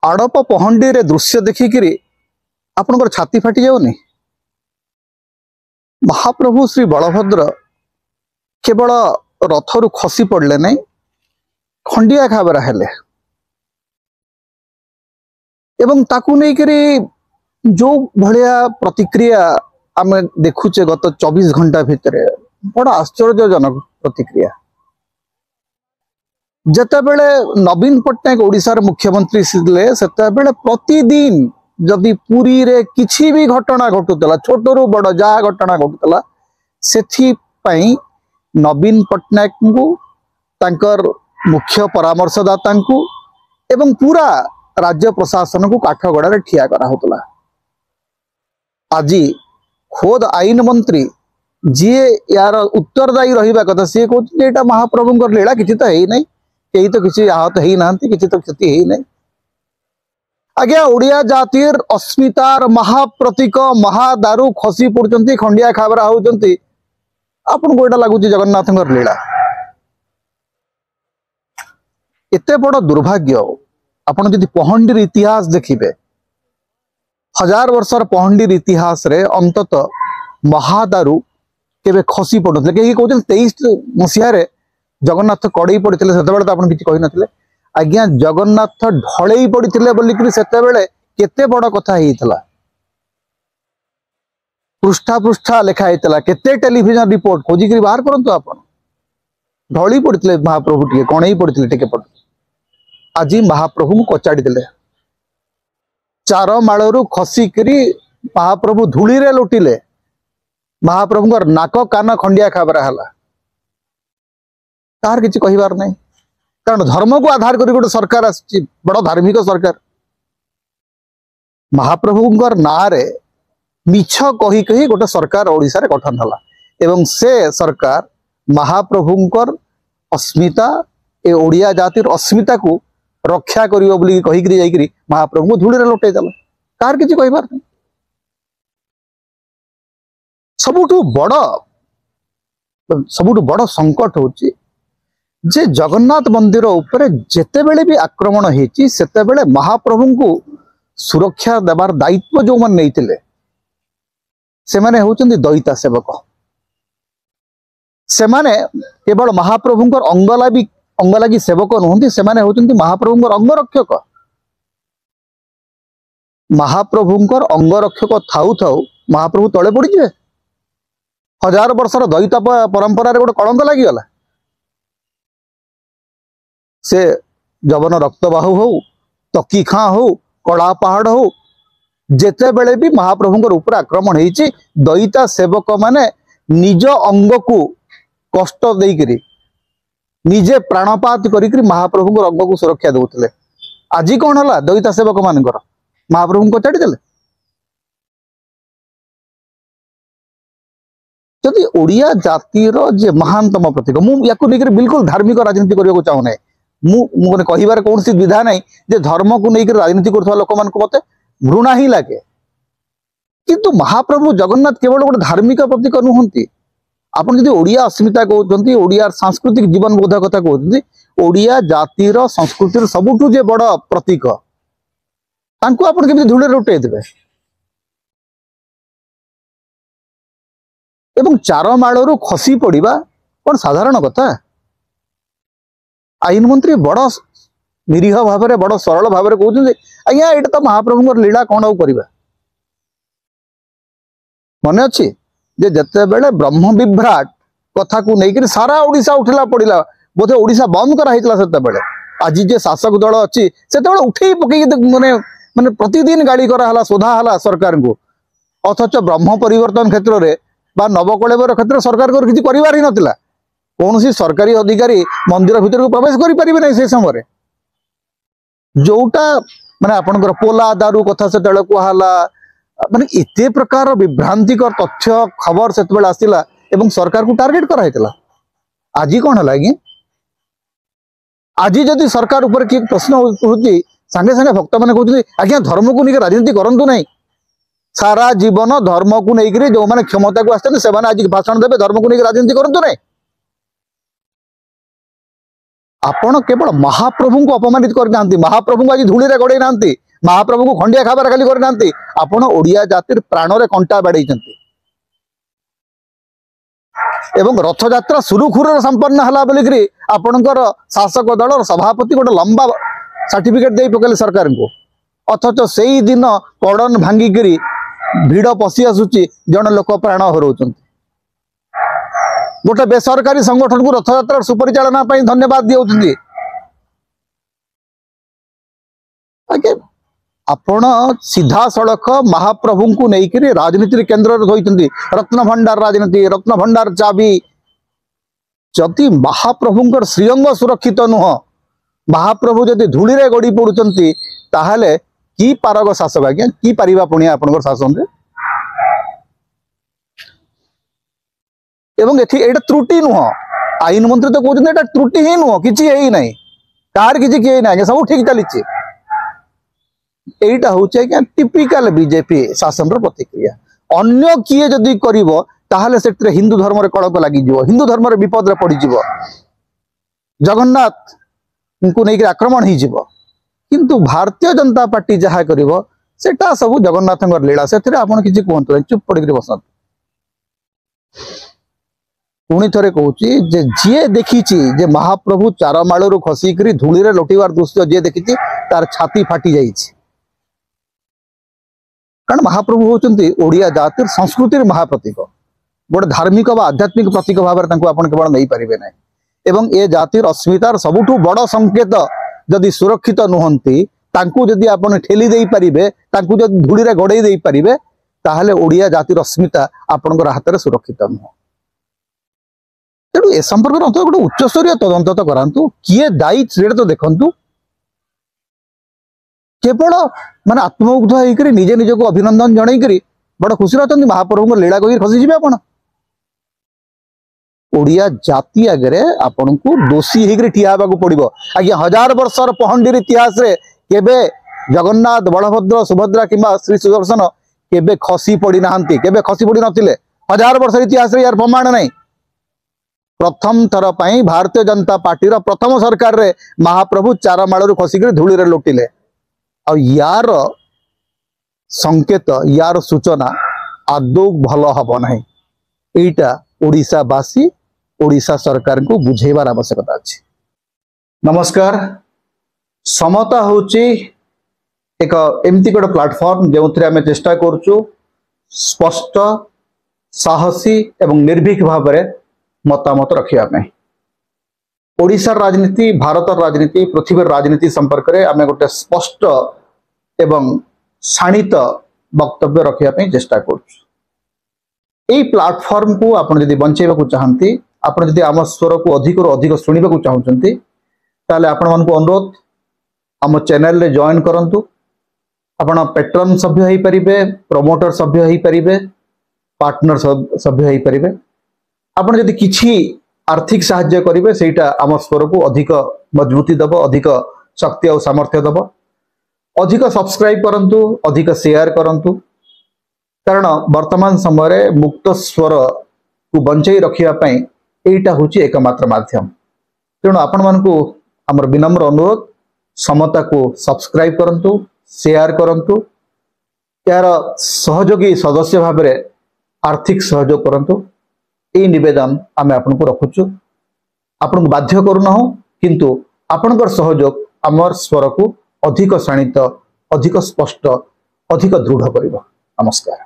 आड़प पहंडी रे दृश्य देखिकी आपनकर छाती फाटी जाऊनी। महाप्रभु श्री बलभद्र केवल रथरु खसी पड़ले नहीं, खंडिया खाबरा हेले एवं ताकू नहीं करी जो भलिया प्रतिक्रिया आम देखुचे गत 24 घंटा भितर बड़ा आश्चर्यजनक प्रतिक्रिया। जेतेबेले नवीन पट्टनायक ओडिशार मुख्यमंत्री थे सेतेबेले प्रतिदिन जदि पुरी रे किछि भी घटना घटुतला छोटरू बड़ जहाँ घटना घटुतला सेथिपाई नवीन पट्टनायक को तांकर मुख्य परामर्शदाता को एवं पूरा राज्य प्रशासन को काठगड़ा ठिया करा होतला। आज खोद आईन मंत्री जी यार उत्तरदायी रहिबा कथा सी कहते यहाँ महाप्रभु लीला किसी तो है नहीं, कहीं तो किसी आहत ही ना, किसी तो क्षति ही नहीं। आज्ञा ओडिया जातिर अस्मितार महाप्रतीक महादारु खसी पड़ुचंती, खंडिया खाबरा होचंती। आपन को एटा लागुची जगन्नाथ लीला एते बड़ दुर्भाग्य। आपन जदि पहंडीर इतिहास देखिबे 1000 वर्षर पहंडीर इतिहास रे अंतत महादारु केबे खसी पड़ुनथले। कहीं कहउछन 23 मसिया रे जगन्नाथ कड़ई पड़िथिले, सेतेबेले तो आपन किछि कहि नथिले। आज्ञा जगन्नाथ ढळई पड़िथिले बोलिकरी सेतेबेले केते बड़ कथा हेइतला, पृष्ठा पृष्ठा लेखा हेइतला, केते टेलीविजन रिपोर्ट खोजिकरी बाहर करंतु। आपन ढळई पड़िथिले महाप्रभु टिके कणई पड़िथिले टिके पड़। आज महाप्रभु को कचाड़ी देले, चार मालू खसिकी महाप्रभु धूली रे लुटिले। महाप्रभु नाक कान खंडिया खाबरा हला, तार किछि कहिबार नहीं। कारण धर्म को आधार करी गोटे सरकार आछि, बड़ धार्मिक सरकार। महाप्रभु ना रे मिछ कही कही गोटे सरकार ओडिशा रे गठन हला एवं से सरकार महाप्रभुंकर अस्मिता ए ओडिया जातिर अस्मिता को रक्षा करियो बोली कहिकरी जाइकरी महाप्रभु को धूली रे लुटै देला। कार किछि कहिबार नहीं। सबुठु बड़ संकट होची जे जगन्नाथ मंदिर उपरे जेतेबेले भी आक्रमण हेची सेतेबेले महाप्रभु को सुरक्षा देवार दायित्व जो मन नैतिले से माने होचंदी दयिता सेवक। से माने केवल महाप्रभुंकर अंगलागी सेवक नुहंती, से माने होचंदी महाप्रभुंकर अंगरक्षक। महाप्रभुंकर अंगरक्षक थाउ थाउ महाप्रभु तले पड़ी जिवे। 1000 वर्षर दयिता परंपरा रे गोटे कलंक लागिगला। से जवन रक्तबाहु हो, तकी खाँ हो, कड़ा पहाड़ हो, जेते बेले भी महाप्रभुंकर ऊपर आक्रमण होइछि दयिता सेवक माने निज अंग को कष्ट देइकरी निजे प्राणपात करिकरी महाप्रभुंकर अंग को सुरक्षा देउतले। आज कौन हला दयिता सेवक मानकर महाप्रभु को छाड़ी देले। जदि ओडिया जातिर जे महानतम प्रतीक मु याकु नेकर बिल्कुल धार्मिक राजनीति करबा को चाहू नै। मुझे कहिबार कौन सी विधा नहीं जे धर्म को लेकर राजनीति करथवा लोक मान को मते घृणा ही लगे। किंतु महाप्रभु जगन्नाथ केवल गोटे धार्मिक प्रतीक नुहंती। आपन जदि ओडिया अस्मिता कहउछंती, ओडिया सांस्कृतिक जीवन बोध कथा कहउछंती, ओडिया जातिर संस्कृतिर सबुठु जे बड़ प्रतीक तांको आपन केमि धूळे लुटै देबे। एवं चार माळरू खसी पड़िबा कोन साधारण कथा। आईन मंत्री बड़ निरीह भाव में बड़ सरल भाव में कहते आज्ञा ये तो महाप्रभु लीला कौन आउ करबा। मन अच्छी जे जते बेले ब्रह्म विभ्राट कथा को लेकर सारा ओडिशा उठला पड़िला, बोधे ओडिशा बंद करा हितला सेते बेले। आज जे शासक दल अच्छी सेते बेले उठेई पकई माने प्रतिदिन गाड़ी करा हला, सोधा हला सरकार को। अथच ब्रह्म परिवर्तन क्षेत्र में बा नवकलेवर क्षेत्र सरकार को किछि करिवार ही नथिला। कौन सी सरकारी अधिकारी मंदिर भीतर को प्रवेश करि परिबे नै से समय जोटा माने आपनकर पोला दारू कथा से तळे को हला माने इते प्रकार विभ्रांतिकर तथ्य खबर से बेले आसिला एवं सरकार को टार्गेट करा हितला। आज कौन हला कि आज जदि सरकार ऊपर कि प्रश्न होची संगे संगे भक्त माने कहउछथि आज्ञा धर्म को लेकर राजनीति करंतु नै। सारा जीवन धर्म को लेकर जो माने क्षमता को आछन से माने आज भाषण देबे धर्म को लेकर राजनीति करंतु नै। आपण केवल महाप्रभु को अपमानित करना, महाप्रभु आज धूली रे गड़े ना, महाप्रभु को खंडिया खाबार खाली करना, आपण ओडिया जातिर प्राण रे कंटा बाड़े एवं रथ यात्रा सुरुखुर संपन्न हला बोलिकरी आपणकर शासक दल सभापति गोटे लंबा सर्टिफिकेट दे पकेले सरकार को, अथच से ही दिन कड़न भांगिकी भिड़ पशि आसुची जन लोक प्राण हरौचंती। गोटे बेसरकारी संगठन को रथ यात्रा सुपरिचालना धन्यवाद दिउछंती। आगे आपण सीधा सड़क महाप्रभु को लेकर राजनीति केन्द्र होती रत्न भंडार राजनीति, रत्न भंडार चाबी। जदि महाप्रभुंकर श्रीअंग सुरक्षित नुह, महाप्रभु जदि धूली रे गड़ी पड़ुचंती ताहले की पारग शासक आज्ञा की पारिबा पुणी आपनकर शासन रे। एवं एटा त्रुटि नुह, आईन मंत्री तो कहते एटा त्रुटि ही नुह, किछि हेई नै, कार किछि के नै, सब ठीक चलीछि। एटा होचे आज्ञा टिपिकल बीजेपी शासन रो प्रतिक्रिया। अन्य किए जदि करिवो ताहले सेटरे हिंदू धर्म रे कलंक लागि जिवो, हिंदू धर्म रे विपद रे पड़ी जिवो, जगन्नाथ को नहीं आक्रमण हो जिवो। किंतु भारतीय जनता पार्टी जहाँ करिवो सेटा सब जगन्नाथ लीला, से आपण किछि कहंतु, चुप पड़ी बसत। पुणी थरे कहूची जे जे देखिछि जे महाप्रभु चारमाळरू खसिकरी धूली रे लोटिवार दृश्य जे देखिछि तार छाती फाटी जाइछि। कारण महाप्रभु होचंती ओडिया जातिर संस्कृतिर महाप्रतीक, गोटे धार्मिक व आध्यात्मिक प्रतीक भाव में आपन केवल नहीं पारिबे नै। एवं ए जातिर अस्मितार सबुठु बड़ संकेत जदि सुरक्षित नुहंती, तांकु जदि आपन ठेली देई पारिबे, तांकु जदि धूली रे गड़ेई देई पारिबे, ताहले ओडिया जातिर अस्मिता आपनकर हाथ रे सुरक्षित नुह। तेणु ए संपर्क में गोटे उच्चस्तरीय तदंत तो करांतु, किए दायी सेटा तो देखंतु। केवल माने आत्ममुग्ध होकर निजे निज को अभिनंदन जनईकरी बड़ खुशी रहते महाप्रभु लीला कही खसीजे आपण। ओडिया जाति आगे आपण को दोषी होकर ठिया पड़ो। आज्ञा 1000 वर्षर पहंडीर इतिहास रे केबे जगन्नाथ बलभद्र सुभद्रा किंबा श्री सुदर्शन केबे खसी पड़ी नहांती, केबे खसी पड़ी नथिले। 1000 वर्षर इतिहास रे यार प्रमाण नहीं। प्रथम थर पई भारतीय जनता पार्टी रो प्रथम सरकार रे महाप्रभु चारमाळरू खसिक धूली रे लोटिले। आ यार संकेत, यार सूचना आदौ भल हम ना। यहीटा ओडिशावासी ओडिशा सरकार को बुझेबार आवश्यकता अछि। नमस्कार। समता होची एक एमती गोटे प्लाटफॉर्म जो आम चेष्टा करुचु स्पष्ट साहसी एवं निर्भीक भाव में मतामत रखा। ओडिशार राजनीति, भारतर राजनीति, पृथ्वी राजनीति संपर्क में आम गोटे स्पष्ट एवं शाणित वक्तव्य रखा चेष्टा करुचु। यही प्लाटफॉर्म को आप बंचेबा चाहती, आप आम स्वर को अधिक अधिक शुणा चाहते ताले आपण मानकु अनुरोध आम चैनल रे जॉइन करंतु। आपण पेट्रन सभ्य होई परिबे, प्रमोटर सभ्य होई परिबे, पार्टनर सभ्य होई परिबे। आपण यदि किछि आर्थिक सहाय्य करिवे सेटा आम स्वर को अधिक मजबूती दबो, अधिक शक्ति और सामर्थ्य दबो। अधिक सब्सक्राइब करंतु, अधिक शेयर करंतु, कारण वर्तमान समय मुक्त स्वर को बंचई रखिया पई एटा होची एकमात्र माध्यम। तेणु आपण मानकु हमर विनम्र अनुरोध समता को सब्सक्राइब करंतु, शेयर करंतु, यार सहयोगी सदस्य भाव में आर्थिक सहयोग करंतु। यही निवेदन आमे आपन को रखुचु। आपन को बाध्य करूना हो, किंतु आपनकर सहयोग आमर स्वर को अधिक शाणित, अधिक स्पष्ट, अधिक दृढ़ करिबो। नमस्कार।